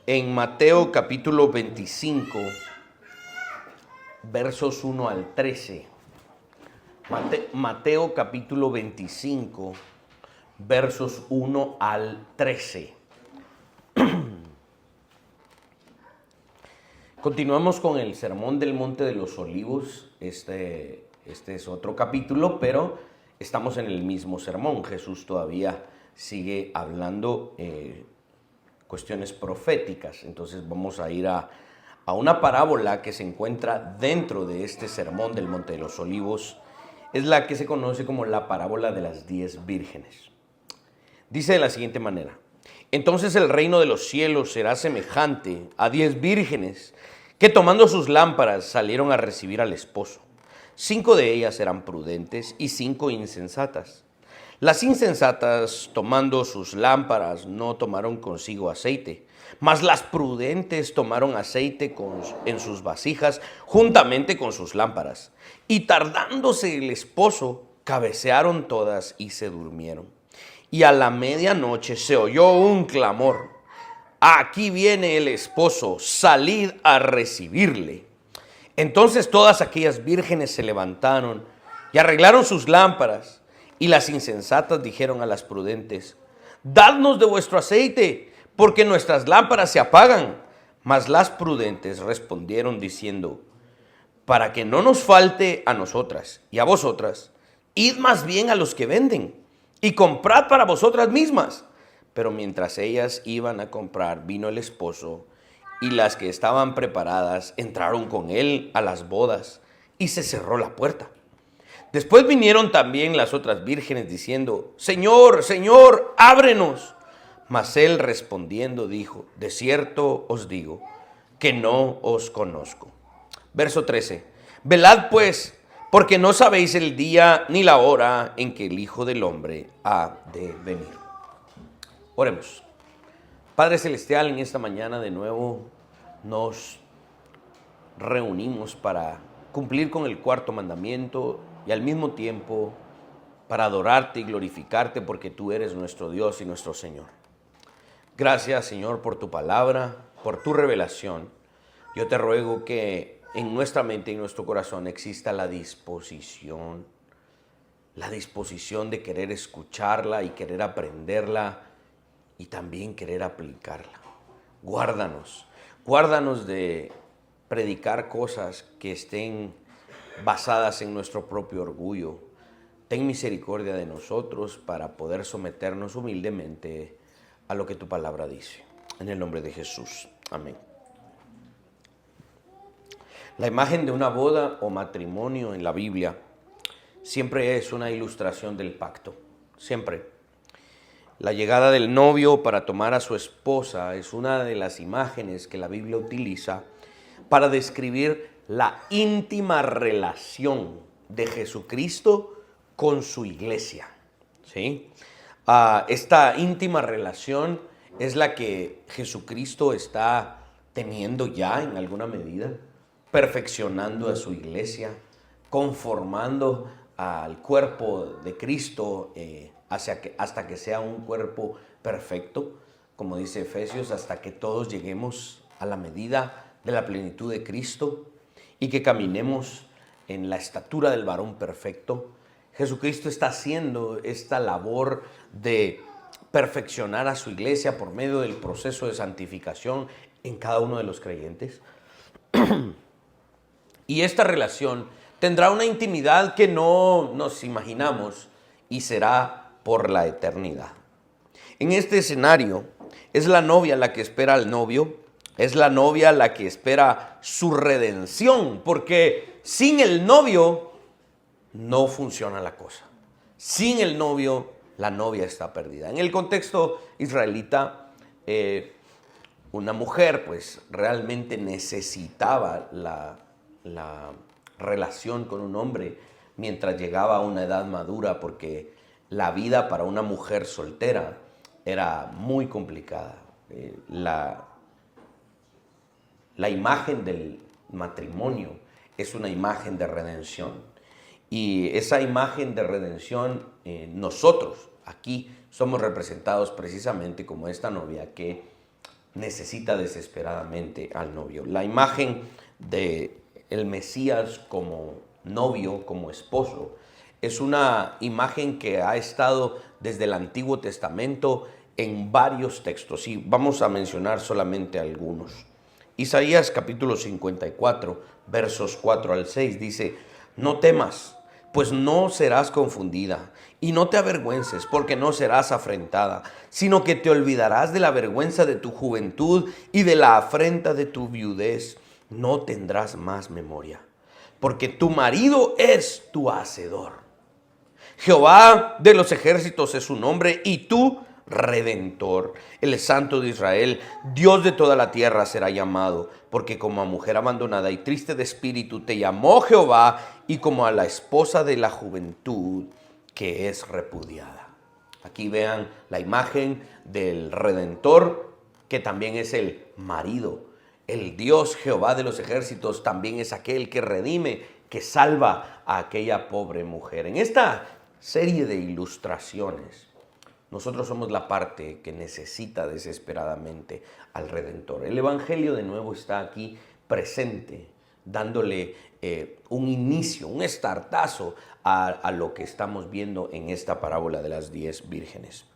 en Mateo capítulo 25, versos 1 al 13. Mateo capítulo 25, versos 1 al 13. Continuamos con el Sermón del Monte de los Olivos. Este es otro capítulo, pero estamos en el mismo sermón. Jesús todavía sigue hablando cuestiones proféticas. Entonces vamos a ir a una parábola que se encuentra dentro de este Sermón del Monte de los Olivos. Es la que se conoce como la parábola de las 10 vírgenes. Dice de la siguiente manera: entonces el reino de los cielos será semejante a 10 vírgenes que tomando sus lámparas salieron a recibir al esposo. 5 de ellas eran prudentes y 5 insensatas. Las insensatas, tomando sus lámparas, no tomaron consigo aceite, mas las prudentes tomaron aceite en sus vasijas juntamente con sus lámparas. Y tardándose el esposo, cabecearon todas y se durmieron. Y a la medianoche se oyó un clamor: aquí viene el esposo, salid a recibirle. Entonces todas aquellas vírgenes se levantaron y arreglaron sus lámparas. Y las insensatas dijeron a las prudentes: dadnos de vuestro aceite, porque nuestras lámparas se apagan. Mas las prudentes respondieron diciendo: para que no nos falte a nosotras y a vosotras, id más bien a los que venden y comprad para vosotras mismas. Pero mientras ellas iban a comprar, vino el esposo, y las que estaban preparadas entraron con él a las bodas, y se cerró la puerta. Después vinieron también las otras vírgenes diciendo: Señor, Señor, ábrenos. Mas él respondiendo dijo: de cierto os digo que no os conozco. Verso 13. Velad pues, porque no sabéis el día ni la hora en que el Hijo del Hombre ha de venir. Oremos. Padre Celestial, en esta mañana de nuevo nos reunimos para cumplir con el cuarto mandamiento y al mismo tiempo para adorarte y glorificarte, porque tú eres nuestro Dios y nuestro Señor. Gracias, Señor, por tu palabra, por tu revelación. Yo te ruego que en nuestra mente y en nuestro corazón exista la disposición de querer escucharla y querer aprenderla y también querer aplicarla. Guárdanos de predicar cosas que estén basadas en nuestro propio orgullo. Ten misericordia de nosotros para poder someternos humildemente a lo que tu palabra dice. En el nombre de Jesús. Amén. La imagen de una boda o matrimonio en la Biblia siempre es una ilustración del pacto. Siempre. La llegada del novio para tomar a su esposa es una de las imágenes que la Biblia utiliza para describir la íntima relación de Jesucristo con su iglesia. ¿Sí? Esta íntima relación es la que Jesucristo está teniendo ya en alguna medida, perfeccionando a su iglesia, conformando al cuerpo de Cristo hasta que sea un cuerpo perfecto, como dice Efesios, hasta que todos lleguemos a la medida de la plenitud de Cristo y que caminemos en la estatura del varón perfecto. Jesucristo está haciendo esta labor de perfeccionar a su iglesia por medio del proceso de santificación en cada uno de los creyentes. Y esta relación tendrá una intimidad que no nos imaginamos y será por la eternidad. En este escenario es la novia la que espera al novio, es la novia la que espera su redención, porque sin el novio no funciona la cosa. Sin el novio, la novia está perdida. En el contexto israelita, una mujer pues realmente necesitaba la relación con un hombre mientras llegaba a una edad madura, porque la vida para una mujer soltera era muy complicada. La imagen del matrimonio es una imagen de redención. Y esa imagen de redención, nosotros aquí somos representados precisamente como esta novia que necesita desesperadamente al novio. La imagen de el Mesías como novio, como esposo, es una imagen que ha estado desde el Antiguo Testamento en varios textos, y vamos a mencionar solamente algunos. Isaías capítulo 54, versos 4 al 6 dice: no temas, pues no serás confundida, y no te avergüences, porque no serás afrentada, sino que te olvidarás de la vergüenza de tu juventud y de la afrenta de tu viudez. No tendrás más memoria, porque tu marido es tu hacedor. Jehová de los ejércitos es su nombre, y tú, Redentor, el Santo de Israel, Dios de toda la tierra será llamado, porque como a mujer abandonada y triste de espíritu te llamó Jehová, y como a la esposa de la juventud que es repudiada. Aquí vean la imagen del Redentor, que también es el marido. El Dios Jehová de los ejércitos también es aquel que redime, que salva a aquella pobre mujer. En esta serie de ilustraciones, nosotros somos la parte que necesita desesperadamente al Redentor. El Evangelio de nuevo está aquí presente, dándole un inicio, un estartazo a lo que estamos viendo en esta parábola de las 10 vírgenes.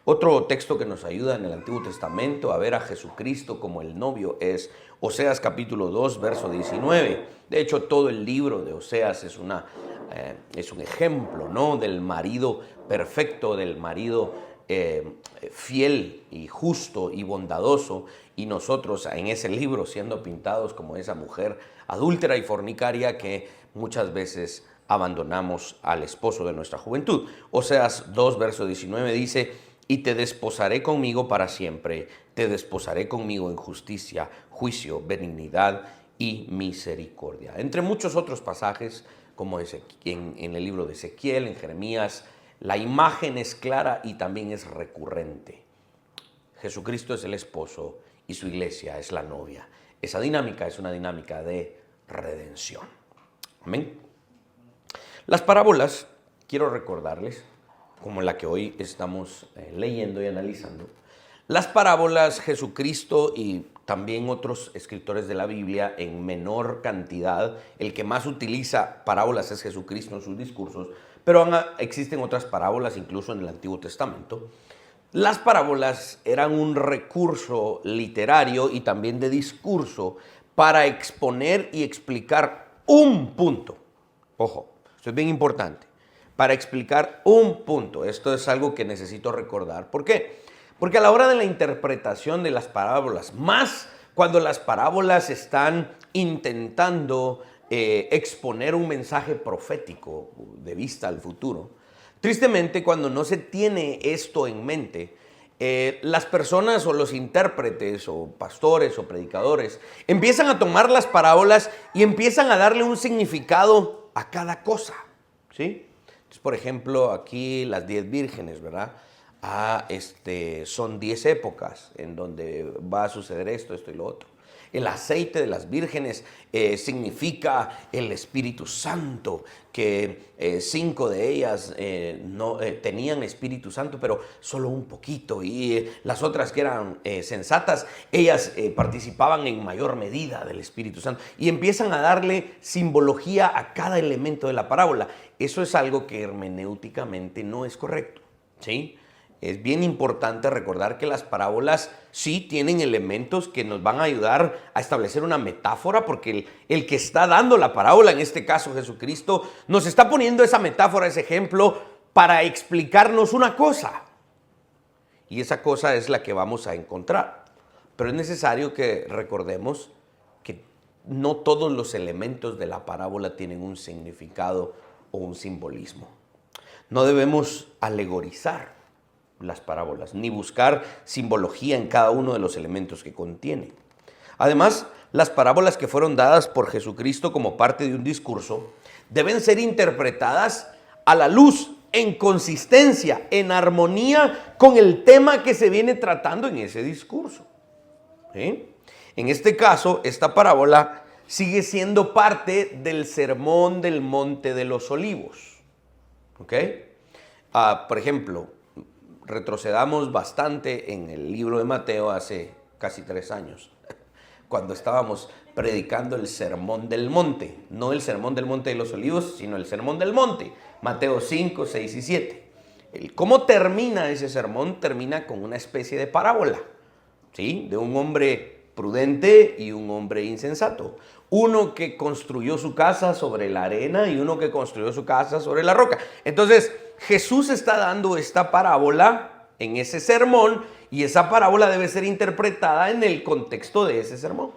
Otro texto que nos ayuda en el Antiguo Testamento a ver a Jesucristo como el novio es Oseas capítulo 2, verso 19. De hecho, todo el libro de Oseas es un ejemplo, ¿no?, del marido perfecto, del marido fiel y justo y bondadoso, y nosotros en ese libro siendo pintados como esa mujer adúltera y fornicaria que muchas veces abandonamos al esposo de nuestra juventud. Oseas 2, verso 19 dice: y te desposaré conmigo para siempre, te desposaré conmigo en justicia, juicio, benignidad y misericordia. Entre muchos otros pasajes, como en el libro de Ezequiel, en Jeremías, la imagen es clara y también es recurrente. Jesucristo es el esposo y su iglesia es la novia. Esa dinámica es una dinámica de redención. Amén. Las parábolas, quiero recordarles, como la que hoy estamos leyendo y analizando, las parábolas, Jesucristo y también otros escritores de la Biblia en menor cantidad, el que más utiliza parábolas es Jesucristo en sus discursos, pero existen otras parábolas incluso en el Antiguo Testamento. Las parábolas eran un recurso literario y también de discurso para exponer y explicar un punto. Ojo, esto es bien importante. Para explicar un punto. Esto es algo que necesito recordar. ¿Por qué? Porque a la hora de la interpretación de las parábolas, más cuando las parábolas están intentando exponer un mensaje profético de vista al futuro, tristemente cuando no se tiene esto en mente, las personas o los intérpretes o pastores o predicadores empiezan a tomar las parábolas y empiezan a darle un significado a cada cosa, ¿sí? Entonces, por ejemplo, aquí las 10 vírgenes, ¿verdad? Son 10 épocas en donde va a suceder esto, esto y lo otro. El aceite de las vírgenes significa el Espíritu Santo, que 5 de ellas no tenían Espíritu Santo, pero solo un poquito, y las otras que eran sensatas, ellas participaban en mayor medida del Espíritu Santo, y empiezan a darle simbología a cada elemento de la parábola. Eso es algo que hermenéuticamente no es correcto, ¿sí? Es bien importante recordar que las parábolas sí tienen elementos que nos van a ayudar a establecer una metáfora, porque el que está dando la parábola, en este caso Jesucristo, nos está poniendo esa metáfora, ese ejemplo, para explicarnos una cosa. Y esa cosa es la que vamos a encontrar. Pero es necesario que recordemos que no todos los elementos de la parábola tienen un significado o un simbolismo. No debemos alegorizar las parábolas, ni buscar simbología en cada uno de los elementos que contiene. Además, las parábolas que fueron dadas por Jesucristo como parte de un discurso deben ser interpretadas a la luz, en consistencia, en armonía con el tema que se viene tratando en ese discurso, ¿sí? En este caso, esta parábola sigue siendo parte del sermón del Monte de los Olivos, ¿ok? Por ejemplo, retrocedamos bastante en el libro de Mateo hace casi 3 años, cuando estábamos predicando el Sermón del Monte. No el Sermón del Monte de los Olivos, sino el Sermón del Monte. Mateo 5, 6 y 7. ¿Cómo termina ese sermón? Termina con una especie de parábola, ¿sí? De un hombre prudente y un hombre insensato. Uno que construyó su casa sobre la arena y uno que construyó su casa sobre la roca. Entonces, Jesús está dando esta parábola en ese sermón y esa parábola debe ser interpretada en el contexto de ese sermón.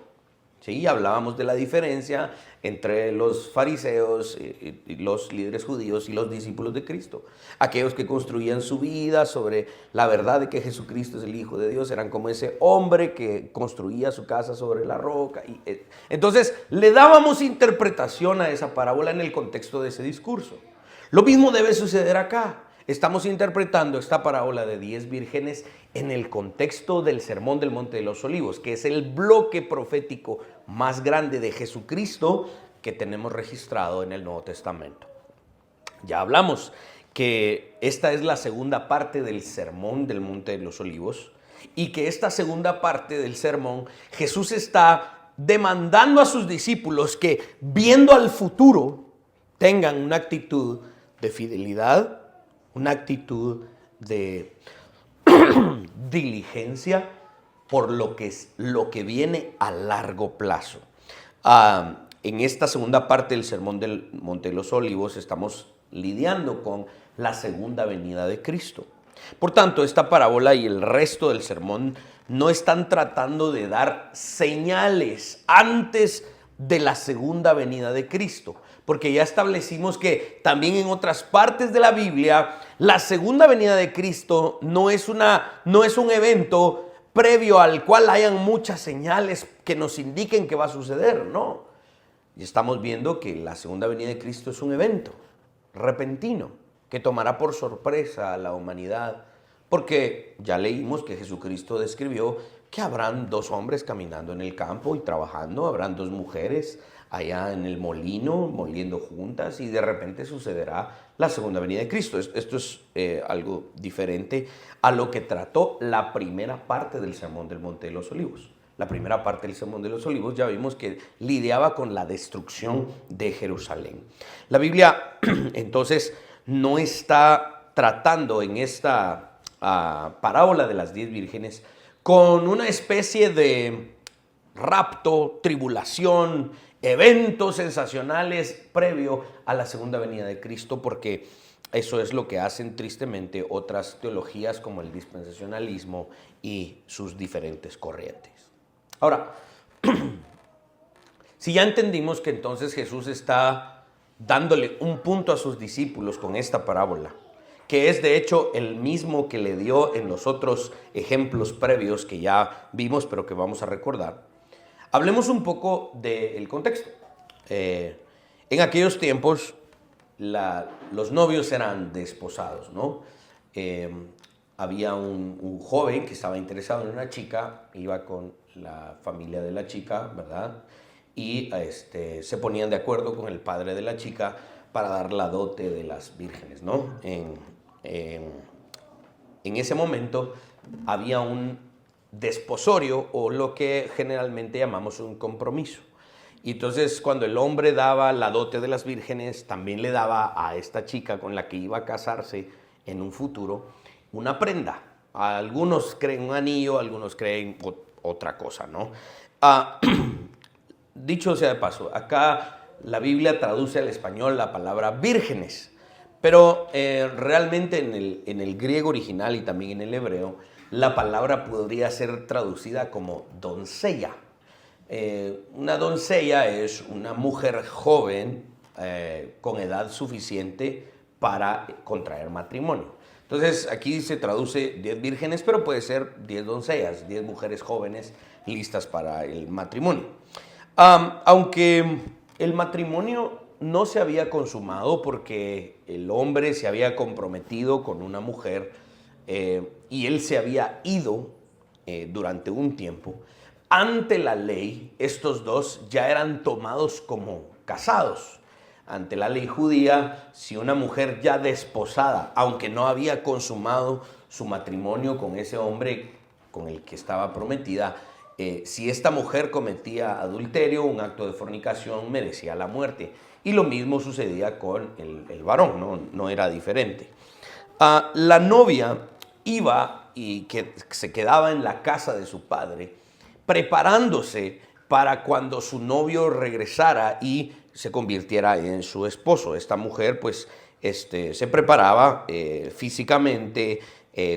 Sí, hablábamos de la diferencia entre los fariseos y los líderes judíos y los discípulos de Cristo. Aquellos que construían su vida sobre la verdad de que Jesucristo es el Hijo de Dios eran como ese hombre que construía su casa sobre la roca. Entonces le dábamos interpretación a esa parábola en el contexto de ese discurso. Lo mismo debe suceder acá. Estamos interpretando esta parábola de 10 vírgenes en el contexto del Sermón del Monte de los Olivos, que es el bloque profético más grande de Jesucristo que tenemos registrado en el Nuevo Testamento. Ya hablamos que esta es la segunda parte del Sermón del Monte de los Olivos y que esta segunda parte del sermón Jesús está demandando a sus discípulos que, viendo al futuro, tengan una actitud de fidelidad, una actitud de diligencia por lo que viene a largo plazo. En esta segunda parte del Sermón del Monte de los Olivos estamos lidiando con la segunda venida de Cristo. Por tanto, esta parábola y el resto del sermón no están tratando de dar señales antes de la segunda venida de Cristo, porque ya establecimos que también en otras partes de la Biblia la segunda venida de Cristo no es un evento previo al cual hayan muchas señales que nos indiquen que va a suceder, no. Y estamos viendo que la segunda venida de Cristo es un evento repentino que tomará por sorpresa a la humanidad, porque ya leímos que Jesucristo describió que habrán 2 hombres caminando en el campo y trabajando, habrán 2 mujeres allá en el molino, moliendo juntas, y de repente sucederá la segunda venida de Cristo. Esto es algo diferente a lo que trató la primera parte del Sermón del Monte de los Olivos. La primera parte del Sermón de los Olivos ya vimos que lidiaba con la destrucción de Jerusalén. La Biblia, entonces, no está tratando en esta parábola de las 10 vírgenes con una especie de rapto, tribulación, eventos sensacionales previo a la segunda venida de Cristo, porque eso es lo que hacen tristemente otras teologías como el dispensacionalismo y sus diferentes corrientes. Ahora, si ya entendimos que entonces Jesús está dándole un punto a sus discípulos con esta parábola, que es de hecho el mismo que le dio en los otros ejemplos previos que ya vimos, pero que vamos a recordar, hablemos un poco del contexto. En aquellos tiempos, los novios eran desposados, ¿no? Había un joven que estaba interesado en una chica, iba con la familia de la chica, ¿verdad? Y se ponían de acuerdo con el padre de la chica para dar la dote de las vírgenes, ¿no? En ese momento había un desposorio, o lo que generalmente llamamos un compromiso. Y entonces cuando el hombre daba la dote de las vírgenes, también le daba a esta chica con la que iba a casarse en un futuro una prenda. Algunos creen un anillo, algunos creen otra cosa, ¿no? Dicho sea de paso, acá la Biblia traduce al español la palabra vírgenes, pero realmente en el griego original y también en el hebreo, la palabra podría ser traducida como doncella. Una doncella es una mujer joven con edad suficiente para contraer matrimonio. Entonces aquí se traduce 10 vírgenes, pero puede ser 10 doncellas, 10 mujeres jóvenes listas para el matrimonio. Aunque el matrimonio no se había consumado porque el hombre se había comprometido con una mujer y él se había ido durante un tiempo, ante la ley estos dos ya eran tomados como casados. Ante la ley judía, si una mujer ya desposada, aunque no había consumado su matrimonio con ese hombre con el que estaba prometida, si esta mujer cometía adulterio, un acto de fornicación, merecía la muerte. Y lo mismo sucedía con el varón, no era diferente. La novia iba y se quedaba en la casa de su padre, preparándose para cuando su novio regresara y se convirtiera en su esposo. Esta mujer pues se preparaba físicamente,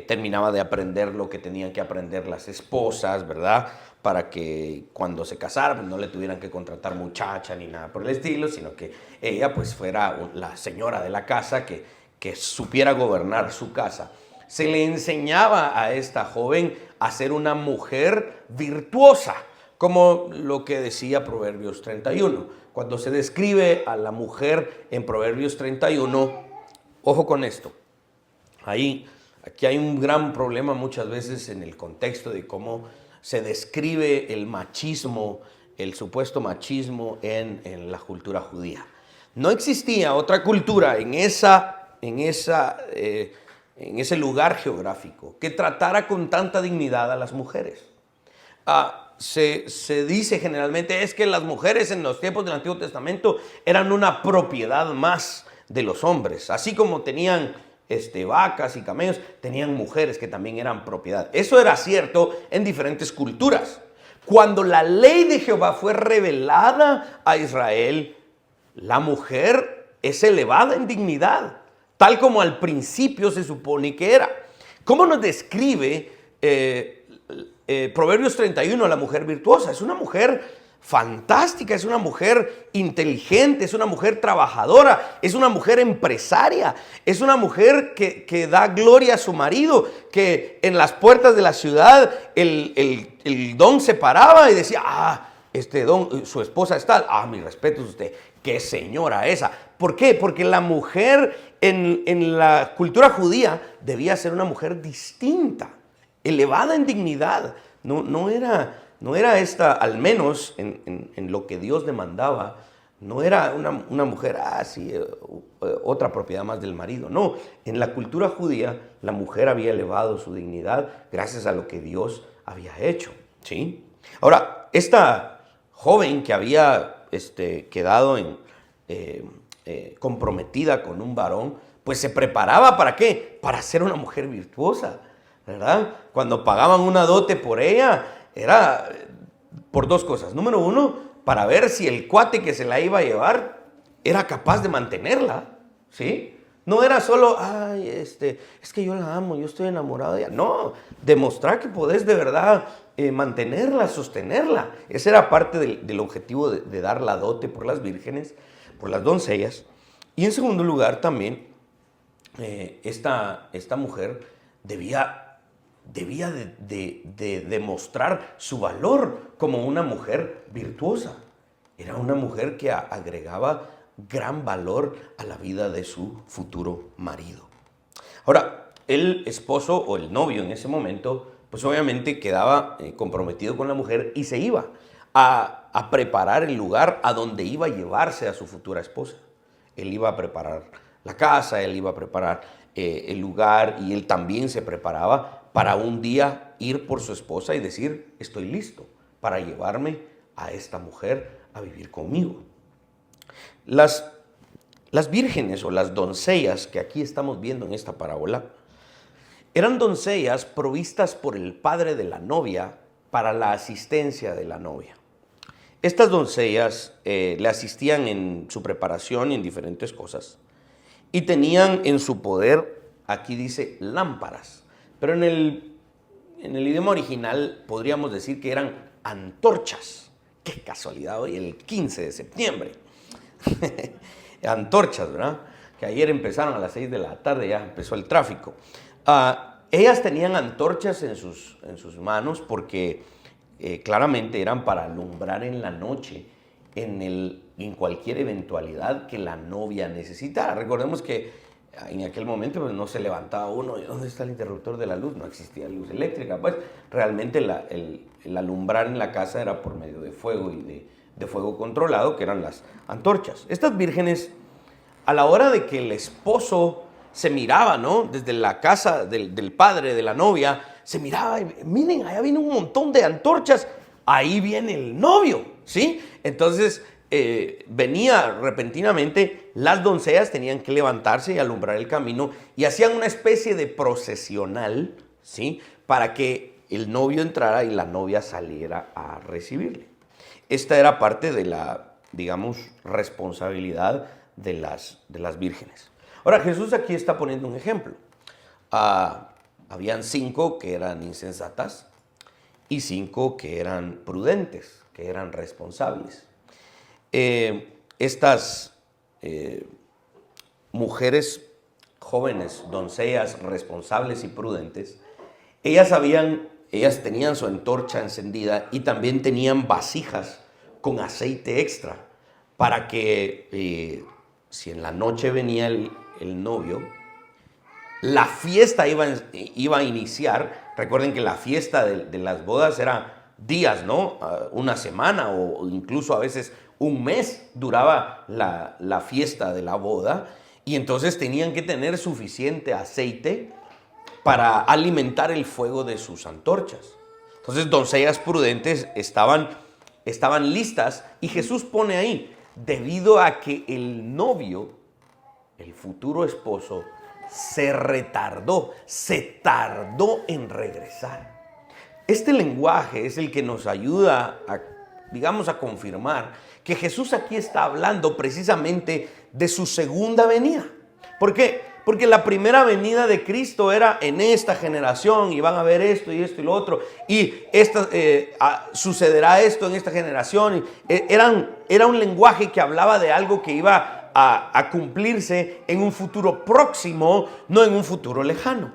terminaba de aprender lo que tenían que aprender las esposas, ¿verdad? Para que cuando se casara pues, no le tuvieran que contratar muchacha ni nada por el estilo, sino que ella pues fuera la señora de la casa que supiera gobernar su casa. Se le enseñaba a esta joven a ser una mujer virtuosa, como lo que decía Proverbios 31. Cuando se describe a la mujer en Proverbios 31, ojo con esto, aquí hay un gran problema muchas veces en el contexto de cómo se describe el machismo, el supuesto machismo en la cultura judía. No existía otra cultura en ese lugar geográfico que tratara con tanta dignidad a las mujeres. Se dice generalmente es que las mujeres en los tiempos del Antiguo Testamento eran una propiedad más de los hombres, así como tenían vacas y camellos, tenían mujeres que también eran propiedad. Eso era cierto en diferentes culturas. Cuando la ley de Jehová fue revelada a Israel, la mujer es elevada en dignidad, tal como al principio se supone que era. ¿Cómo nos describe Proverbios 31 la mujer virtuosa? Es una mujer fantástica, es una mujer inteligente, es una mujer trabajadora, es una mujer empresaria, es una mujer que da gloria a su marido, que en las puertas de la ciudad el don se paraba y decía, don, su esposa es tal, mi respeto a usted, qué señora esa. ¿Por qué? Porque la mujer en la cultura judía debía ser una mujer distinta, elevada en dignidad, no era esta, al menos en lo que Dios demandaba, no era una mujer, otra propiedad más del marido. No, en la cultura judía la mujer había elevado su dignidad gracias a lo que Dios había hecho, ¿sí? Ahora, esta joven que había quedado comprometida con un varón, pues se preparaba ¿para qué? Para ser una mujer virtuosa, ¿verdad? Cuando pagaban una dote por ella, era por dos cosas. Número uno, para ver si el cuate que se la iba a llevar era capaz de mantenerla, ¿sí? No era solo, es que yo la amo, yo estoy enamorado de ella. No, demostrar que podés de verdad mantenerla, sostenerla. Ese era parte del objetivo de dar la dote por las vírgenes, por las doncellas. Y en segundo lugar también, esta mujer debía de demostrar su valor como una mujer virtuosa. Era una mujer que agregaba gran valor a la vida de su futuro marido. Ahora, el esposo o el novio en ese momento, pues obviamente quedaba comprometido con la mujer y se iba a preparar el lugar a donde iba a llevarse a su futura esposa. Él iba a preparar la casa, él iba a preparar el lugar y él también se preparaba para un día ir por su esposa y decir, estoy listo para llevarme a esta mujer a vivir conmigo. Las vírgenes o las doncellas que aquí estamos viendo en esta parábola eran doncellas provistas por el padre de la novia para la asistencia de la novia. Estas doncellas le asistían en su preparación y en diferentes cosas y tenían en su poder, aquí dice, lámparas. Pero en el idioma original podríamos decir que eran antorchas. ¡Qué casualidad! Hoy, el 15 de septiembre. Antorchas, ¿verdad? Que ayer empezaron a las 6 de la tarde, ya empezó el tráfico. Ellas tenían antorchas en sus manos porque claramente eran para alumbrar en la noche en cualquier eventualidad que la novia necesitara. Recordemos que en aquel momento pues, no se levantaba uno, ¿dónde está el interruptor de la luz? No existía luz eléctrica. Pues realmente el alumbrar en la casa era por medio de fuego y de fuego controlado, que eran las antorchas. Estas vírgenes, a la hora de que el esposo se miraba, ¿no? Desde la casa del padre de la novia, se miraba y miren, allá viene un montón de antorchas. ahí viene el novio, ¿sí? Entonces venía repentinamente, las doncellas tenían que levantarse y alumbrar el camino y hacían una especie de procesional, ¿sí? Para que el novio entrara y la novia saliera a recibirle. Esta era parte de la, digamos, responsabilidad de las vírgenes. Ahora, Jesús aquí está poniendo un ejemplo. Habían 5 que eran insensatas y 5 que eran prudentes, que eran responsables. Estas mujeres jóvenes, doncellas, responsables y prudentes, ellas tenían su antorcha encendida y también tenían vasijas con aceite extra para que si en la noche venía el novio, la fiesta iba a iniciar. Recuerden que la fiesta de las bodas era días, ¿no? Una semana o incluso a veces un mes duraba la fiesta de la boda. Y entonces tenían que tener suficiente aceite para alimentar el fuego de sus antorchas. Entonces, doncellas prudentes estaban listas y Jesús pone ahí, debido a que el novio, el futuro esposo, se tardó en regresar. Este lenguaje es el que nos ayuda a confirmar que Jesús aquí está hablando precisamente de su segunda venida. ¿Por qué? Porque la primera venida de Cristo era en esta generación y van a ver esto y esto y lo otro y sucederá esto en esta generación. Era un lenguaje que hablaba de algo que iba a cumplirse en un futuro próximo, no en un futuro lejano.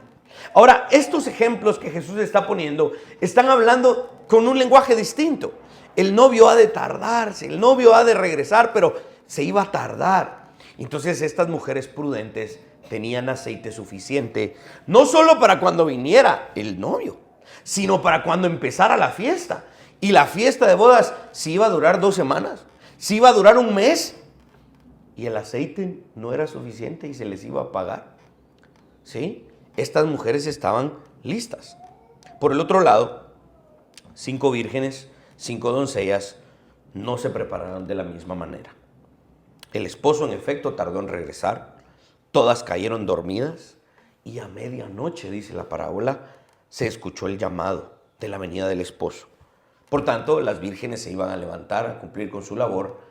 Ahora, estos ejemplos que Jesús está poniendo están hablando con un lenguaje distinto. El novio ha de tardarse, el novio ha de regresar, pero se iba a tardar. Entonces estas mujeres prudentes tenían aceite suficiente, no solo para cuando viniera el novio, sino para cuando empezara la fiesta. Y la fiesta de bodas, si iba a durar 2 semanas, si iba a durar un mes, y el aceite no era suficiente y se les iba a pagar. ¿Sí? Estas mujeres estaban listas. Por el otro lado, 5 vírgenes, 5 doncellas, no se prepararon de la misma manera. El esposo, en efecto, tardó en regresar. Todas cayeron dormidas y a medianoche, dice la parábola, se escuchó el llamado de la venida del esposo. Por tanto, las vírgenes se iban a levantar a cumplir con su labor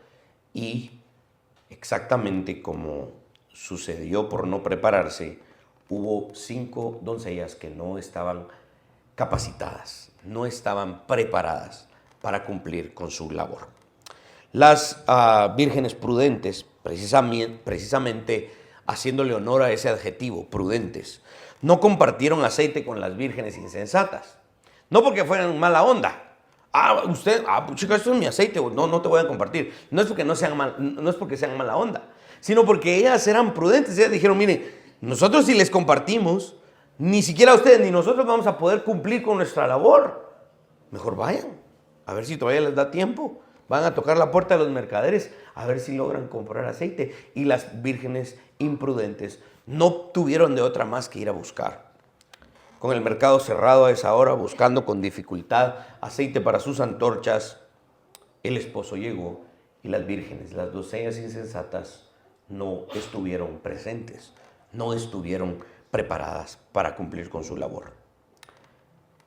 y exactamente como sucedió por no prepararse, hubo 5 doncellas que no estaban capacitadas, no estaban preparadas para cumplir con su labor. Las vírgenes prudentes, precisamente haciéndole honor a ese adjetivo, prudentes, no compartieron aceite con las vírgenes insensatas. No porque fueran mala onda. Chica, esto es mi aceite, no te voy a compartir. No es porque sean mala onda, sino porque ellas eran prudentes. Ellas dijeron, miren, nosotros si les compartimos, ni siquiera ustedes ni nosotros vamos a poder cumplir con nuestra labor. Mejor vayan, a ver si todavía les da tiempo. Van a tocar la puerta de los mercaderes a ver si logran comprar aceite. Y las vírgenes imprudentes no tuvieron de otra más que ir a buscar. Con el mercado cerrado a esa hora, buscando con dificultad aceite para sus antorchas, el esposo llegó y las vírgenes, las doncellas insensatas, no estuvieron presentes, no estuvieron preparadas para cumplir con su labor.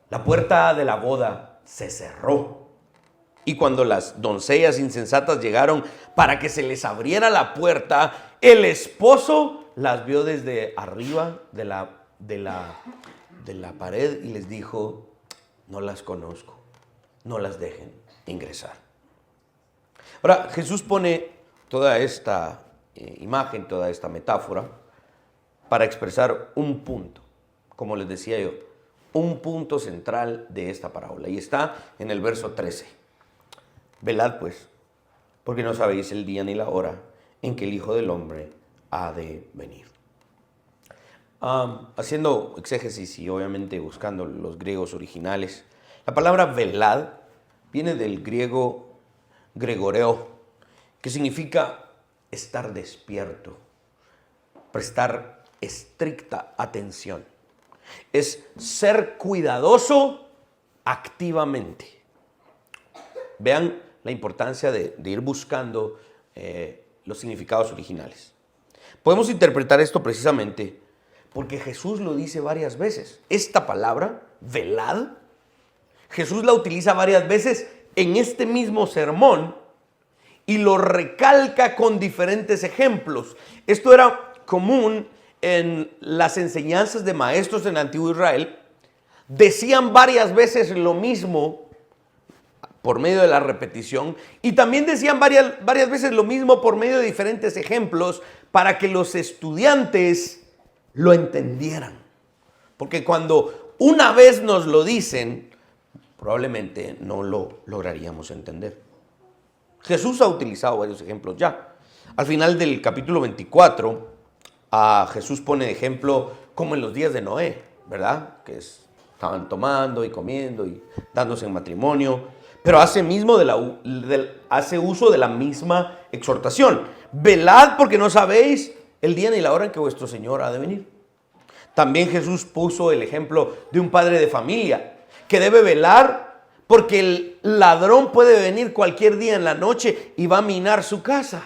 La puerta de la boda se cerró y cuando las doncellas insensatas llegaron para que se les abriera la puerta, el esposo las vio desde arriba de la pared y les dijo, no las conozco, no las dejen ingresar. Ahora, Jesús pone toda esta imagen, toda esta metáfora para expresar un punto, como les decía yo, un punto central de esta parábola y está en el verso 13. Velad pues, porque no sabéis el día ni la hora en que el Hijo del Hombre ha de venir. Haciendo exégesis y obviamente buscando los griegos originales, la palabra velad viene del griego gregoreo, que significa estar despierto, prestar estricta atención. Es ser cuidadoso activamente. vean la importancia de ir buscando los significados originales. Podemos interpretar esto precisamente porque Jesús lo dice varias veces. Esta palabra, velad, Jesús la utiliza varias veces en este mismo sermón y lo recalca con diferentes ejemplos. Esto era común en las enseñanzas de maestros en el antiguo Israel. Decían varias veces lo mismo por medio de la repetición y también decían varias veces lo mismo por medio de diferentes ejemplos para que los estudiantes lo entendieran. Porque cuando una vez nos lo dicen, probablemente no lo lograríamos entender. Jesús ha utilizado varios ejemplos ya. Al final del capítulo 24, Jesús pone de ejemplo como en los días de Noé, ¿verdad? Que estaban tomando y comiendo y dándose en matrimonio. Pero hace uso de la misma exhortación. Velad porque no sabéis el día ni la hora en que vuestro Señor ha de venir. También Jesús puso el ejemplo de un padre de familia que debe velar porque el ladrón puede venir cualquier día en la noche y va a minar su casa.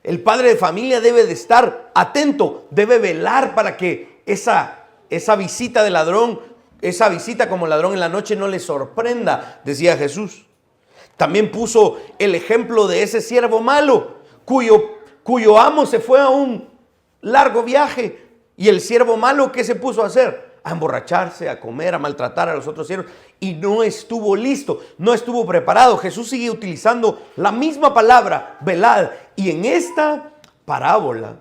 El padre de familia debe de estar atento, debe velar para que esa visita del ladrón, esa visita como ladrón en la noche no le sorprenda, decía Jesús. También puso el ejemplo de ese siervo malo, cuyo amo se fue a un largo viaje. Y el siervo malo, ¿qué se puso a hacer? A emborracharse, a comer, a maltratar a los otros siervos. Y no estuvo listo, no estuvo preparado. Jesús sigue utilizando la misma palabra, velad. Y en esta parábola,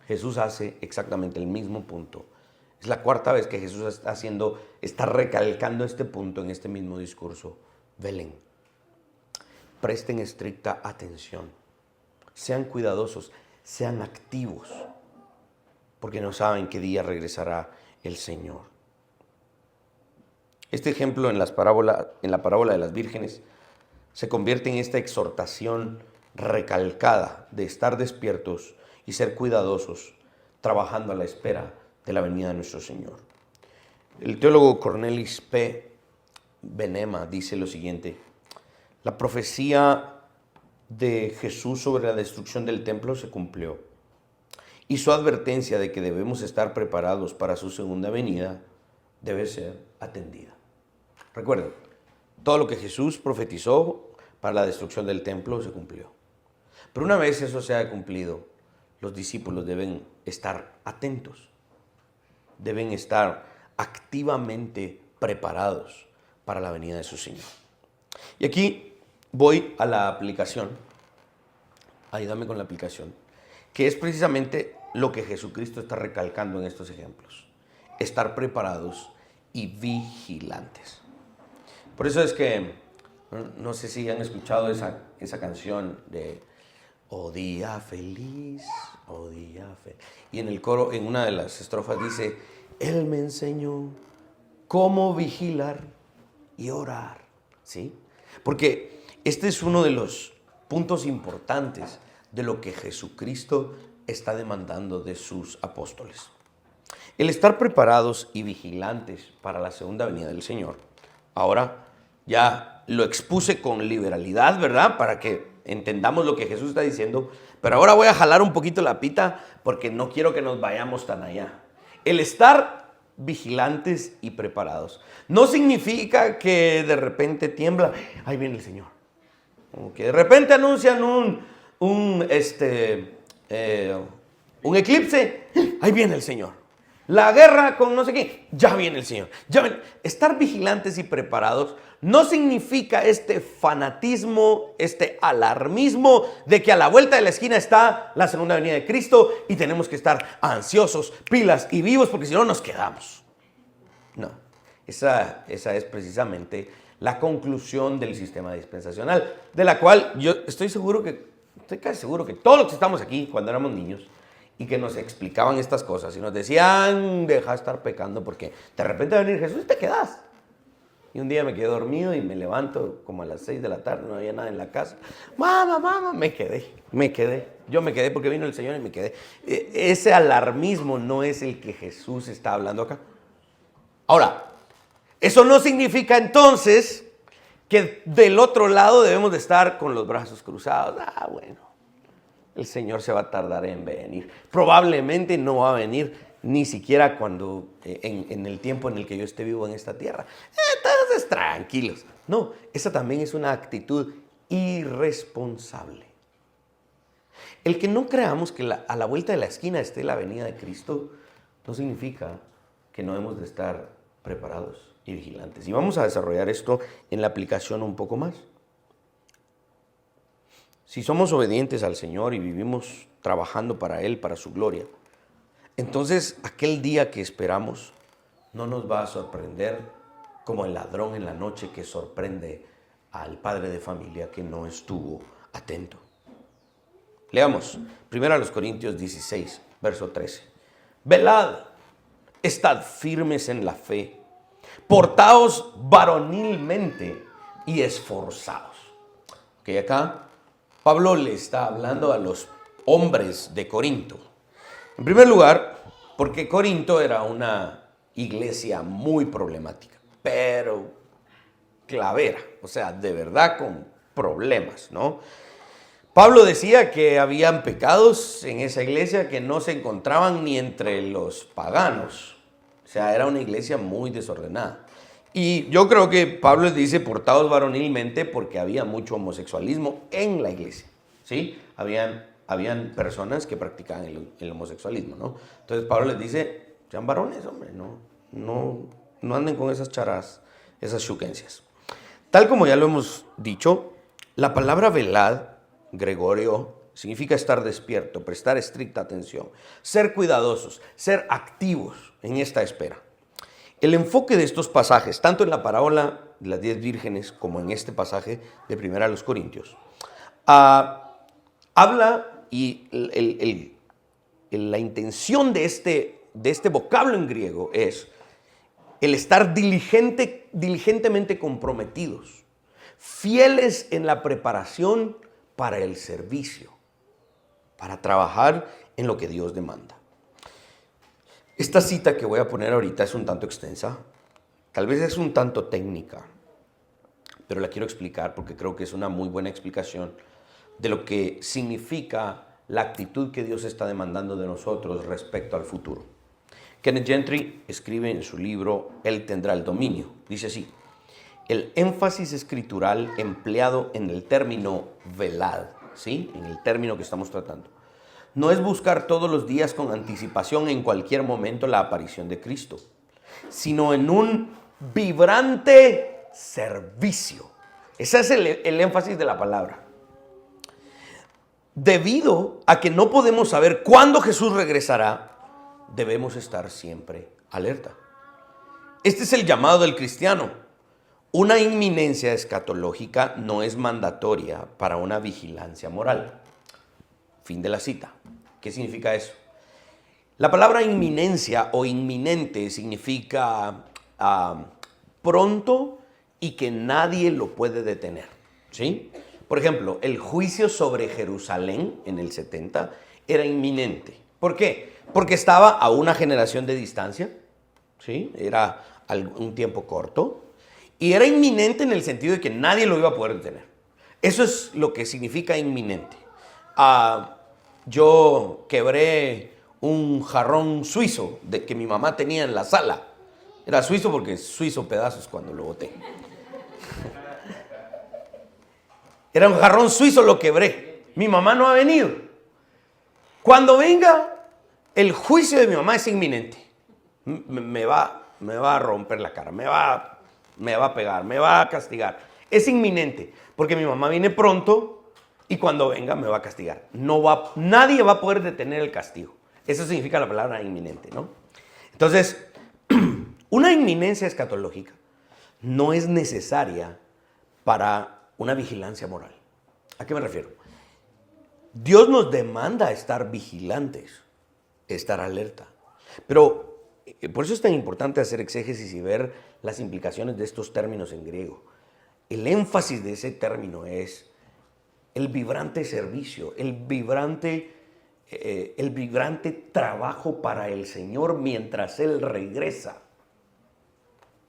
Jesús hace exactamente el mismo punto. Es la cuarta vez que Jesús está recalcando este punto en este mismo discurso. Velen. Presten estricta atención. Sean cuidadosos, sean activos, porque no saben qué día regresará el Señor. Este ejemplo en la parábola de las vírgenes se convierte en esta exhortación recalcada de estar despiertos y ser cuidadosos, trabajando a la espera de la venida de nuestro Señor. El teólogo Cornelis P. Venema dice lo siguiente: la profecía de Jesús sobre la destrucción del templo se cumplió y su advertencia de que debemos estar preparados para su segunda venida debe ser atendida. Recuerden, todo lo que Jesús profetizó para la destrucción del templo se cumplió. Pero una vez eso se haya cumplido, los discípulos deben estar atentos, deben estar activamente preparados para la venida de su Señor. Y aquí voy a la aplicación, ayúdame con la aplicación, que es precisamente lo que Jesucristo está recalcando en estos ejemplos: estar preparados y vigilantes. Por eso es que, no sé si han escuchado esa canción de "Oh día feliz, oh día feliz", y en el coro, en una de las estrofas dice: Él me enseñó cómo vigilar y orar, ¿sí? Porque este es uno de los puntos importantes de lo que Jesucristo está demandando de sus apóstoles. El estar preparados y vigilantes para la segunda venida del Señor. Ahora ya lo expuse con liberalidad, ¿verdad? Para que entendamos lo que Jesús está diciendo. Pero ahora voy a jalar un poquito la pita porque no quiero que nos vayamos tan allá. El estar vigilantes y preparados no significa que de repente tiembla, ahí viene el Señor. O que de repente anuncian un eclipse, ahí viene el Señor. La guerra con no sé qué, ya viene el Señor. Estar vigilantes y preparados no significa este fanatismo, este alarmismo de que a la vuelta de la esquina está la segunda venida de Cristo y tenemos que estar ansiosos, pilas y vivos porque si no nos quedamos. No, esa es precisamente la conclusión del sistema dispensacional, de la cual yo estoy casi seguro que todos los que estamos aquí cuando éramos niños y que nos explicaban estas cosas y nos decían, deja de estar pecando porque de repente va a venir Jesús y te quedas. Y un día me quedé dormido y me levanto como a las 6 de la tarde, no había nada en la casa. Mamá, me quedé. Yo me quedé porque vino el Señor y me quedé. Ese alarmismo no es el que Jesús está hablando acá. Ahora, eso no significa entonces que del otro lado debemos de estar con los brazos cruzados. Bueno, el Señor se va a tardar en venir. Probablemente no va a venir ni siquiera cuando, en el tiempo en el que yo esté vivo en esta tierra. Entonces, tranquilos. No, esa también es una actitud irresponsable. El que no creamos que a la vuelta de la esquina esté la venida de Cristo no significa que no hemos de estar preparados y vigilantes. Y vamos a desarrollar esto en la aplicación un poco más. Si somos obedientes al Señor y vivimos trabajando para Él, para su gloria, entonces aquel día que esperamos no nos va a sorprender como el ladrón en la noche que sorprende al padre de familia que no estuvo atento. Leamos 1 Corintios 16, verso 13. Velad, estad firmes en la fe, portaos varonilmente y esforzados. Ok, acá Pablo le está hablando a los hombres de Corinto. En primer lugar, porque Corinto era una iglesia muy problemática, pero clavera, o sea, de verdad con problemas, ¿no? Pablo decía que habían pecados en esa iglesia que no se encontraban ni entre los paganos. O sea, era una iglesia muy desordenada. Y yo creo que Pablo les dice portados varonilmente porque había mucho homosexualismo en la iglesia, ¿sí? Habían personas que practicaban el homosexualismo, ¿no? Entonces Pablo les dice, sean varones, hombre, no anden con esas charas, esas chuquencias. Tal como ya lo hemos dicho, la palabra velad, Gregorio, significa estar despierto, prestar estricta atención, ser cuidadosos, ser activos en esta espera. El enfoque de estos pasajes, tanto en la parábola de las 10 vírgenes como en este pasaje de 1 Corintios, habla y la intención de este vocablo en griego es el estar diligentemente comprometidos, fieles en la preparación para el servicio, para trabajar en lo que Dios demanda. Esta cita que voy a poner ahorita es un tanto extensa, tal vez es un tanto técnica, pero la quiero explicar porque creo que es una muy buena explicación de lo que significa la actitud que Dios está demandando de nosotros respecto al futuro. Kenneth Gentry escribe en su libro Él tendrá el dominio. Dice así: el énfasis escritural empleado en el término velad, ¿sí? En el término que estamos tratando, no es buscar todos los días con anticipación en cualquier momento la aparición de Cristo, sino en un vibrante servicio. Ese es el énfasis de la palabra. Debido a que no podemos saber cuándo Jesús regresará, debemos estar siempre alerta. Este es el llamado del cristiano. Una inminencia escatológica no es mandatoria para una vigilancia moral. Fin de la cita. ¿Qué significa eso? La palabra inminencia o inminente significa pronto y que nadie lo puede detener, ¿sí? Por ejemplo, el juicio sobre Jerusalén en el 70 era inminente. ¿Por qué? Porque estaba a una generación de distancia, ¿sí? Era un tiempo corto. Y era inminente en el sentido de que nadie lo iba a poder detener. Eso es lo que significa inminente. Yo quebré un jarrón suizo de que mi mamá tenía en la sala. Era suizo porque suizo pedazos cuando lo boté. Era un jarrón suizo, lo quebré. Mi mamá no ha venido. Cuando venga, el juicio de mi mamá es inminente. Me va a romper la cara, me va a pegar, me va a castigar. Es inminente, porque mi mamá viene pronto y cuando venga me va a castigar. Nadie va a poder detener el castigo. Eso significa la palabra inminente, ¿no? Entonces, una inminencia escatológica no es necesaria para una vigilancia moral. ¿A qué me refiero? Dios nos demanda estar vigilantes, estar alerta. Pero por eso es tan importante hacer exégesis y ver las implicaciones de estos términos en griego. El énfasis de ese término es el vibrante servicio, el vibrante trabajo para el Señor mientras Él regresa.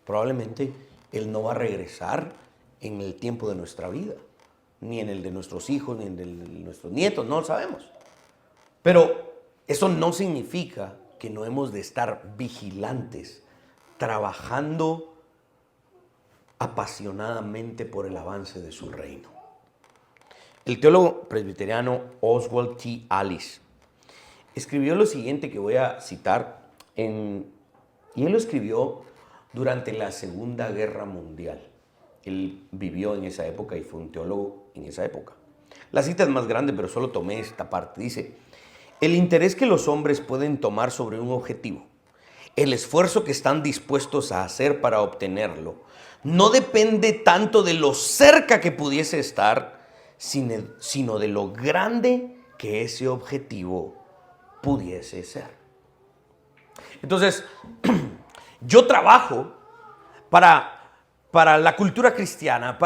Probablemente Él no va a regresar en el tiempo de nuestra vida, ni en el de nuestros hijos, ni en el de nuestros nietos, no lo sabemos. Pero eso no significa que no hemos de estar vigilantes, trabajando apasionadamente por el avance de su reino. El teólogo presbiteriano Oswald T. Allis escribió lo siguiente que voy a citar, y él lo escribió durante la Segunda Guerra Mundial. Él vivió en esa época y fue un teólogo en esa época. La cita es más grande, pero solo tomé esta parte. Dice: el interés que los hombres pueden tomar sobre un objetivo, el esfuerzo que están dispuestos a hacer para obtenerlo, no depende tanto de lo cerca que pudiese estar, sino de lo grande que ese objetivo pudiese ser. Entonces, yo trabajo para la cultura cristiana,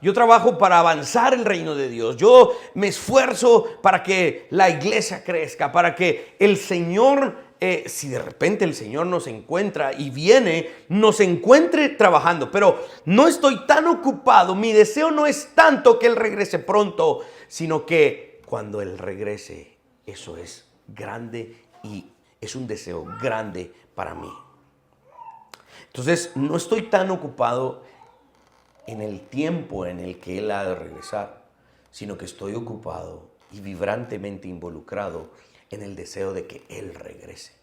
yo trabajo para avanzar el reino de Dios. Yo me esfuerzo para que la iglesia crezca, para que el Señor, si de repente el Señor nos encuentra y viene, nos encuentre trabajando. Pero no estoy tan ocupado, mi deseo no es tanto que Él regrese pronto, sino que cuando Él regrese, eso es grande y es un deseo grande para mí. Entonces, no estoy tan ocupado en el tiempo en el que Él ha de regresar, sino que estoy ocupado y vibrantemente involucrado en el deseo de que Él regrese.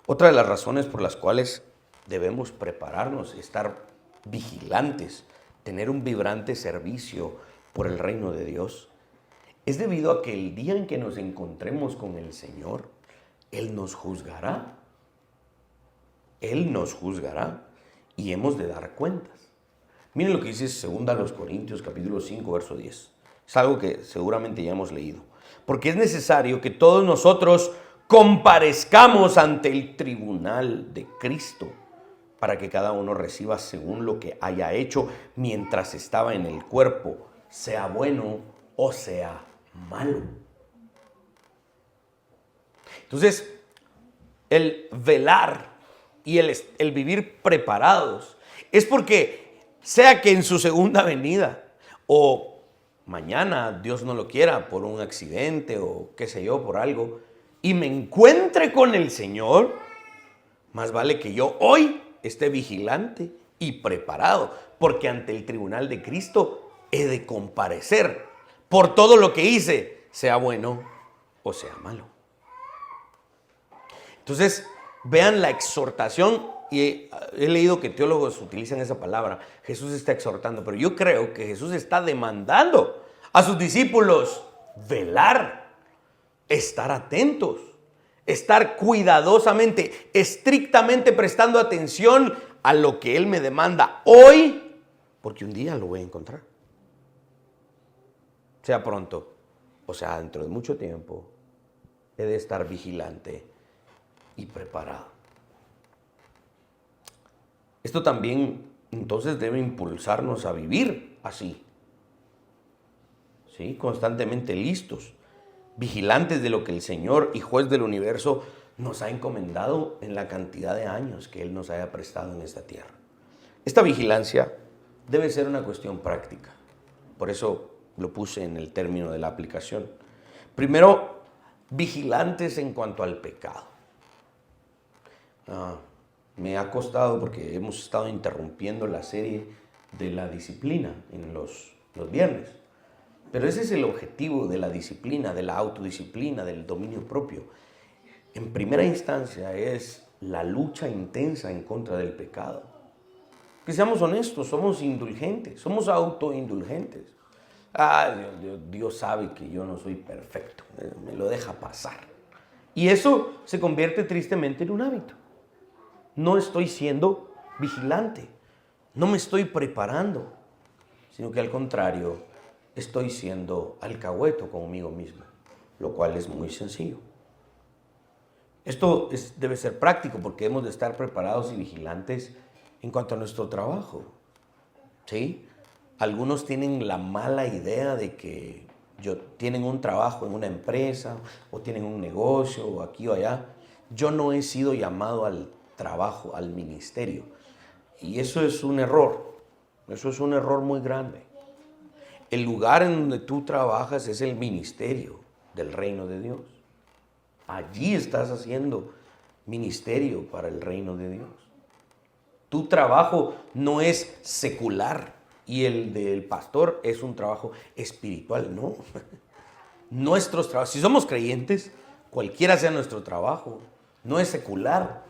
Otra de las razones por las cuales debemos prepararnos, estar vigilantes, tener un vibrante servicio por el reino de Dios, es debido a que el día en que nos encontremos con el Señor, Él nos juzgará. Él nos juzgará y hemos de dar cuentas. Miren lo que dice 2 Corintios capítulo 5, verso 10. Es algo que seguramente ya hemos leído. Porque es necesario que todos nosotros comparezcamos ante el tribunal de Cristo, para que cada uno reciba según lo que haya hecho mientras estaba en el cuerpo, sea bueno o sea malo. Entonces, el velar y el vivir preparados es porque, sea que en su segunda venida o mañana, Dios no lo quiera, por un accidente o qué sé yo, por algo, y me encuentre con el Señor, más vale que yo hoy esté vigilante y preparado, porque ante el tribunal de Cristo he de comparecer por todo lo que hice, sea bueno o sea malo. Entonces, vean la exhortación, y he leído que teólogos utilizan esa palabra. Jesús está exhortando, pero yo creo que Jesús está demandando a sus discípulos velar, estar atentos, estar cuidadosamente, estrictamente prestando atención a lo que Él me demanda hoy, porque un día lo voy a encontrar. Sea pronto o sea dentro de mucho tiempo, he de estar vigilante y preparado. Esto también entonces debe impulsarnos a vivir así, ¿sí? Constantemente listos, vigilantes de lo que el Señor y Juez del universo nos ha encomendado en la cantidad de años que Él nos haya prestado en esta tierra. Esta vigilancia debe ser una cuestión práctica. Por eso lo puse en el término de la aplicación. Primero, vigilantes en cuanto al pecado. Me ha costado porque hemos estado interrumpiendo la serie de la disciplina en los viernes. Pero ese es el objetivo de la disciplina, de la autodisciplina, del dominio propio. En primera instancia es la lucha intensa en contra del pecado. Que seamos honestos, somos indulgentes, somos autoindulgentes. Dios sabe que yo no soy perfecto, me lo deja pasar. Y eso se convierte tristemente en un hábito. No estoy siendo vigilante, no me estoy preparando, sino que al contrario, estoy siendo alcahueto conmigo mismo, lo cual es muy sencillo. Esto debe ser práctico porque hemos de estar preparados y vigilantes en cuanto a nuestro trabajo, ¿sí? Algunos tienen la mala idea de que tienen un trabajo en una empresa o tienen un negocio o aquí o allá. Yo no he sido llamado al trabajo, al ministerio. Y eso es un error. Eso es un error muy grande. El lugar en donde tú trabajas es el ministerio del reino de Dios. Allí estás haciendo ministerio para el reino de Dios. Tu trabajo no es secular y el del pastor es un trabajo espiritual, no. Nuestros trabajos, si somos creyentes, cualquiera sea nuestro trabajo, no es secular,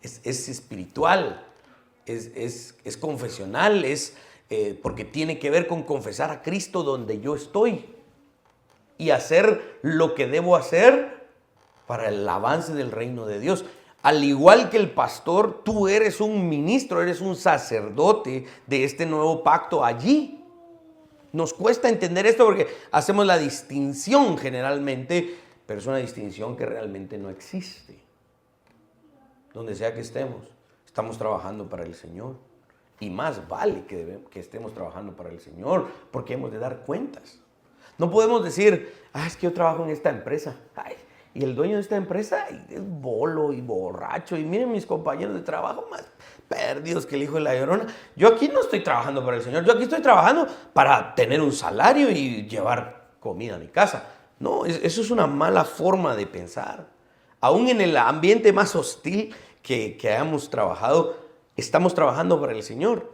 es espiritual, es confesional, porque tiene que ver con confesar a Cristo donde yo estoy y hacer lo que debo hacer para el avance del reino de Dios. Al igual que el pastor, tú eres un ministro, eres un sacerdote de este nuevo pacto allí. Nos cuesta entender esto porque hacemos la distinción generalmente, pero es una distinción que realmente no existe. Donde sea que estemos, estamos trabajando para el Señor. Y más vale que estemos trabajando para el Señor, porque hemos de dar cuentas. No podemos decir, es que yo trabajo en esta empresa. Y el dueño de esta empresa es bolo y borracho. Y miren mis compañeros de trabajo más perdidos que el hijo de la llorona. Yo aquí no estoy trabajando para el Señor. Yo aquí estoy trabajando para tener un salario y llevar comida a mi casa. No, eso es una mala forma de pensar. Aún en el ambiente más hostil que hayamos trabajado, estamos trabajando para el Señor.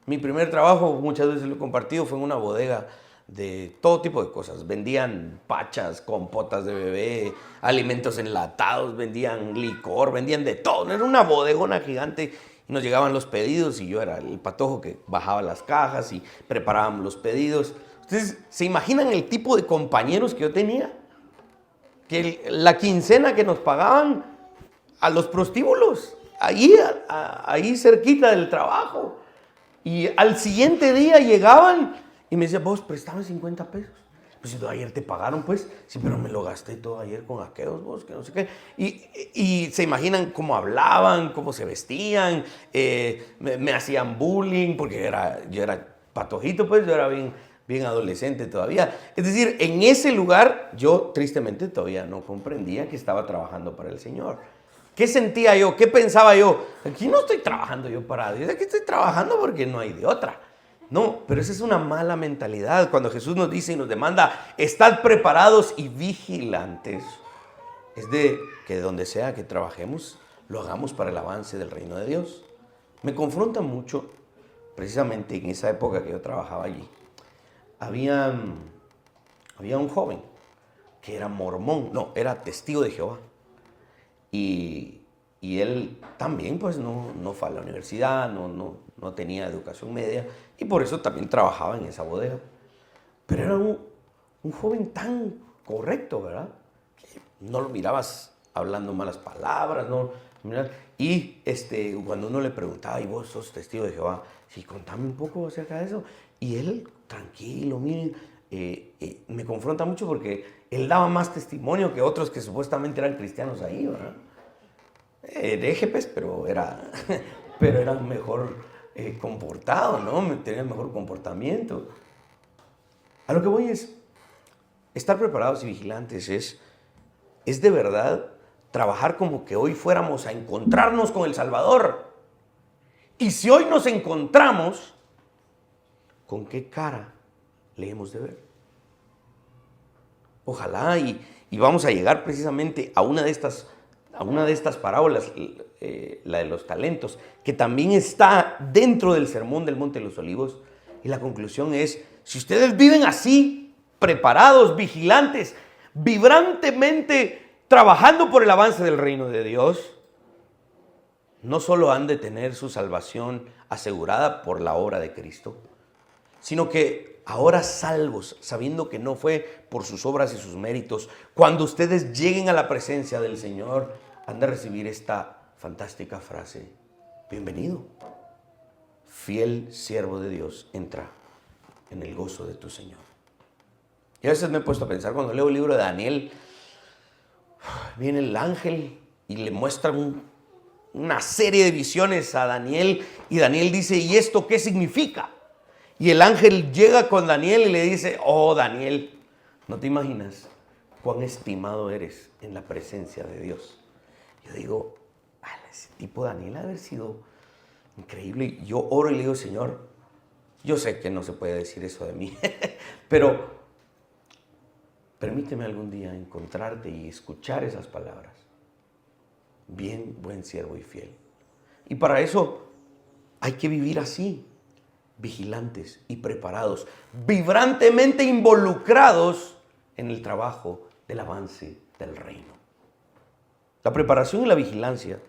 Mi primer trabajo, muchas veces lo he compartido, fue en una bodega de todo tipo de cosas. Vendían pachas, compotas de bebé, alimentos enlatados, vendían licor, vendían de todo. Era una bodegona gigante y nos llegaban los pedidos y yo era el patojo que bajaba las cajas y preparábamos los pedidos. Ustedes se imaginan el tipo de compañeros que yo tenía, que la quincena que nos pagaban a los prostíbulos, ahí cerquita del trabajo. Y al siguiente día llegaban y me decían, vos, préstame 50 pesos. Pues si ayer te pagaron, pues, sí, pero me lo gasté todo ayer con aquellos, vos, que no sé qué. Y se imaginan cómo hablaban, cómo se vestían, me hacían bullying, porque yo era patojito, pues, yo era bien adolescente todavía. Es decir, en ese lugar yo tristemente todavía no comprendía que estaba trabajando para el Señor. ¿Qué sentía yo? ¿Qué pensaba yo? Aquí no estoy trabajando yo para Dios, aquí estoy trabajando porque no hay de otra. No, pero esa es una mala mentalidad. Cuando Jesús nos dice y nos demanda, estad preparados y vigilantes, es de que donde sea que trabajemos, lo hagamos para el avance del reino de Dios. Me confronta mucho, precisamente en esa época que yo trabajaba allí. Había un joven que era mormón, no, era testigo de Jehová. Y él también pues no fue a la universidad, no tenía educación media y por eso también trabajaba en esa bodega. Pero era un joven tan correcto, ¿verdad? Que no lo mirabas hablando malas palabras, ¿no? Y cuando uno le preguntaba, ¿y vos sos testigo de Jehová? Sí, contame un poco acerca de eso. Y él, tranquilo, miren, me confronta mucho porque él daba más testimonio que otros que supuestamente eran cristianos ahí, ¿verdad? Hereje, pues, pero era mejor comportado, ¿no? Tenía mejor comportamiento. A lo que voy es, estar preparados y vigilantes es de verdad trabajar como que hoy fuéramos a encontrarnos con el Salvador. Y si hoy nos encontramos, ¿con qué cara le hemos de ver? Ojalá y vamos a llegar precisamente a una de estas parábolas, la de los talentos, que también está dentro del sermón del Monte de los Olivos. Y la conclusión es, si ustedes viven así, preparados, vigilantes, vibrantemente trabajando por el avance del reino de Dios, no solo han de tener su salvación asegurada por la obra de Cristo, sino que ahora salvos, sabiendo que no fue por sus obras y sus méritos, cuando ustedes lleguen a la presencia del Señor, han de recibir esta fantástica frase: bienvenido, fiel siervo de Dios, entra en el gozo de tu Señor. Y a veces me he puesto a pensar, cuando leo el libro de Daniel, viene el ángel y le muestra una serie de visiones a Daniel, y Daniel dice, ¿y esto qué significa? Y el ángel llega con Daniel y le dice, oh Daniel, no te imaginas cuán estimado eres en la presencia de Dios. Yo digo, ese tipo Daniel ha de haber sido increíble. Yo oro y le digo, Señor, Yo sé que no se puede decir eso de mí, pero permíteme algún día encontrarte y escuchar esas palabras. Bien, buen siervo y fiel. Y para eso hay que vivir así, vigilantes y preparados, vibrantemente involucrados en el trabajo del avance del reino. La preparación y la vigilancia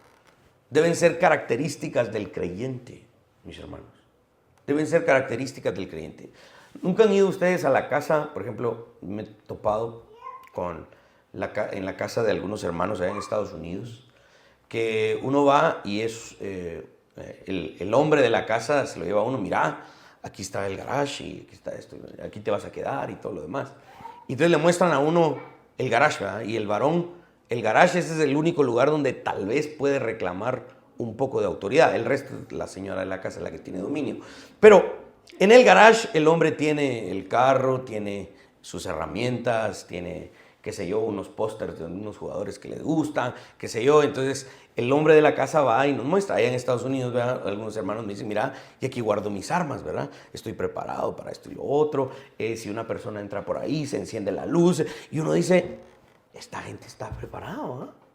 deben ser características del creyente, mis hermanos. Deben ser características del creyente. ¿Nunca han ido ustedes a la casa? Por ejemplo, me he topado en la casa de algunos hermanos allá en Estados Unidos, que uno va y es el hombre de la casa, se lo lleva a uno, mira, aquí está el garage y aquí está esto, aquí te vas a quedar y todo lo demás. Y entonces le muestran a uno el garage, ¿verdad? Y el varón, el garage, ese es el único lugar donde tal vez puede reclamar un poco de autoridad. El resto, la señora de la casa es la que tiene dominio. Pero en el garage el hombre tiene el carro, tiene sus herramientas, tiene, qué sé yo, unos pósters de unos jugadores que les gustan, qué sé yo. Entonces el hombre de la casa va y nos muestra. Allá en Estados Unidos, ¿verdad? Algunos hermanos me dicen, mira, y aquí guardo mis armas, ¿verdad? Estoy preparado para esto y lo otro. Si una persona entra por ahí, se enciende la luz. Y uno dice, esta gente está preparada, ¿eh?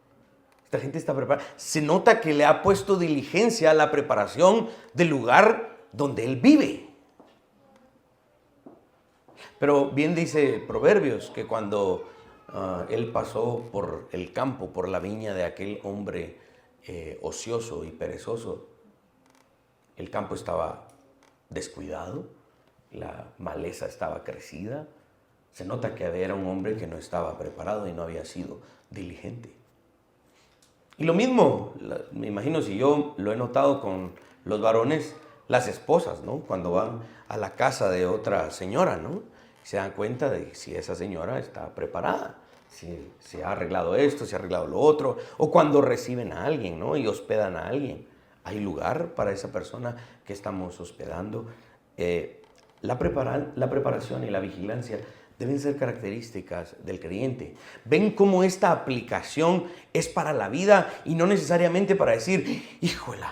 Esta gente está preparada. Se nota que le ha puesto diligencia a la preparación del lugar donde él vive. Pero bien dice Proverbios que cuando él pasó por el campo, por la viña de aquel hombre ocioso y perezoso, el campo estaba descuidado, la maleza estaba crecida. Se nota que era un hombre que no estaba preparado y no había sido diligente. Y lo mismo, me imagino, si yo lo he notado con los varones, las esposas, ¿no? Cuando van a la casa de otra señora, ¿no? Se dan cuenta de si esa señora está preparada, si se ha arreglado esto, si ha arreglado lo otro, o cuando reciben a alguien, ¿no? Y hospedan a alguien. ¿Hay lugar para esa persona que estamos hospedando? La preparación y la vigilancia deben ser características del creyente. Ven cómo esta aplicación es para la vida y no necesariamente para decir, híjole,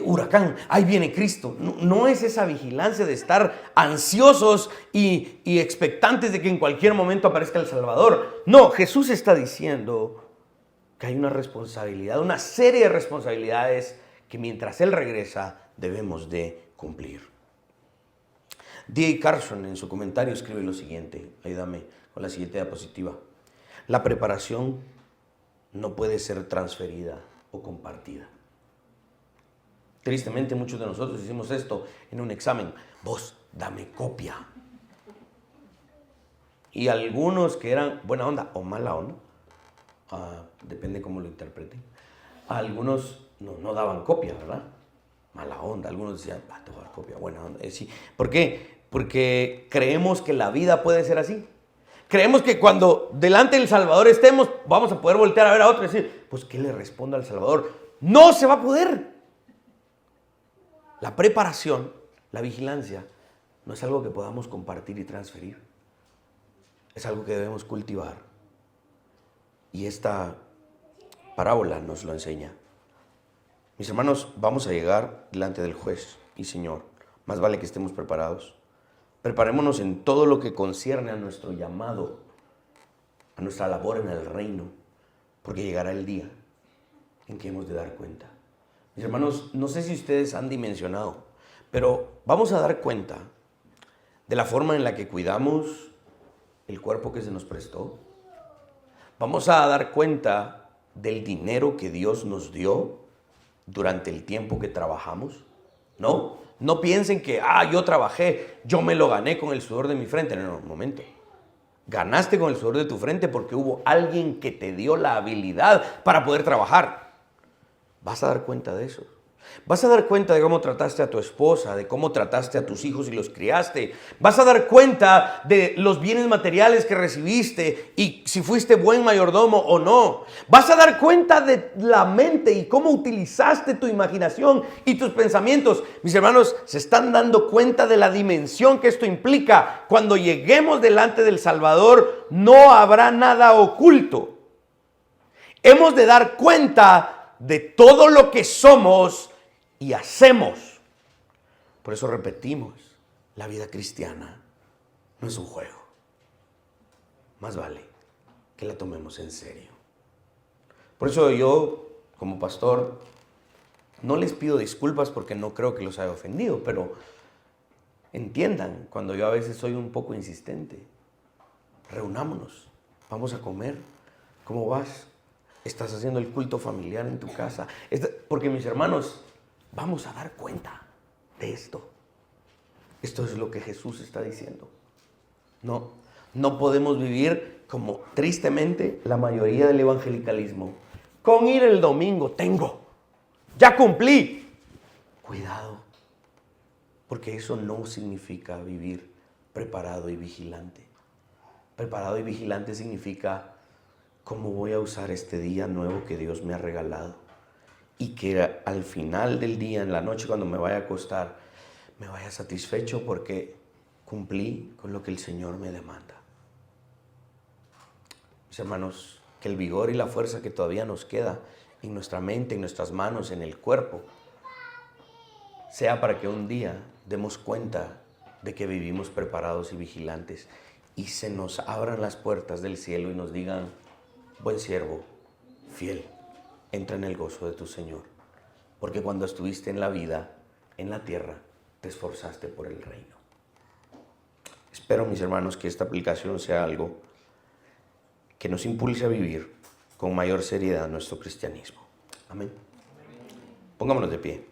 huracán, ahí viene Cristo. No, no es esa vigilancia de estar ansiosos y expectantes de que en cualquier momento aparezca el Salvador. No, Jesús está diciendo que hay una responsabilidad, una serie de responsabilidades que mientras Él regresa debemos de cumplir. D.A. Carson en su comentario escribe lo siguiente, ayúdame con la siguiente diapositiva. La preparación no puede ser transferida o compartida. Tristemente muchos de nosotros hicimos esto en un examen. Vos, dame copia. Y algunos que eran buena onda o mala onda, depende cómo lo interpreten, algunos no daban copia, ¿verdad? Mala onda, algunos decían, te voy a dar copia, buena onda. Sí. ¿Por qué? Porque creemos que la vida puede ser así. Creemos que cuando delante del Salvador estemos, vamos a poder voltear a ver a otro y decir, pues, ¿qué le respondo al Salvador? No se va a poder. La preparación, la vigilancia, no es algo que podamos compartir y transferir. Es algo que debemos cultivar. Y esta parábola nos lo enseña. Mis hermanos, vamos a llegar delante del juez y Señor. Más vale que estemos preparados. Preparémonos en todo lo que concierne a nuestro llamado, a nuestra labor en el reino, porque llegará el día en que hemos de dar cuenta. Mis hermanos, no sé si ustedes han dimensionado, pero vamos a dar cuenta de la forma en la que cuidamos el cuerpo que se nos prestó. Vamos a dar cuenta del dinero que Dios nos dio durante el tiempo que trabajamos. No piensen que, yo trabajé, yo me lo gané con el sudor de mi frente. No, un momento. Ganaste con el sudor de tu frente porque hubo alguien que te dio la habilidad para poder trabajar. Vas a dar cuenta de eso. Vas a dar cuenta de cómo trataste a tu esposa, de cómo trataste a tus hijos y los criaste. Vas a dar cuenta de los bienes materiales que recibiste y si fuiste buen mayordomo o no. Vas a dar cuenta de la mente y cómo utilizaste tu imaginación y tus pensamientos. Mis hermanos, se están dando cuenta de la dimensión que esto implica. Cuando lleguemos delante del Salvador, no habrá nada oculto. Hemos de dar cuenta de todo lo que somos y hacemos. Por eso repetimos, la vida cristiana no es un juego. Más vale que la tomemos en serio. Por eso yo, como pastor, no les pido disculpas porque no creo que los haya ofendido, pero entiendan cuando yo a veces soy un poco insistente. Reunámonos, vamos a comer. ¿Cómo vas? ¿Estás haciendo el culto familiar en tu casa? Porque mis hermanos, vamos a dar cuenta de esto. Esto es lo que Jesús está diciendo. No podemos vivir como tristemente la mayoría del evangelicalismo. Con ir el domingo ya cumplí. Cuidado, porque eso no significa vivir preparado y vigilante. Preparado y vigilante significa cómo voy a usar este día nuevo que Dios me ha regalado. Y que al final del día, en la noche, cuando me vaya a acostar, me vaya satisfecho porque cumplí con lo que el Señor me demanda. Mis hermanos, que el vigor y la fuerza que todavía nos queda en nuestra mente, en nuestras manos, en el cuerpo, sea para que un día demos cuenta de que vivimos preparados y vigilantes y se nos abran las puertas del cielo y nos digan: buen siervo, fiel, entra en el gozo de tu Señor. Porque cuando estuviste en la vida, en la tierra, te esforzaste por el reino. Espero, mis hermanos, que esta aplicación sea algo que nos impulse a vivir con mayor seriedad nuestro cristianismo. Amén. Pongámonos de pie.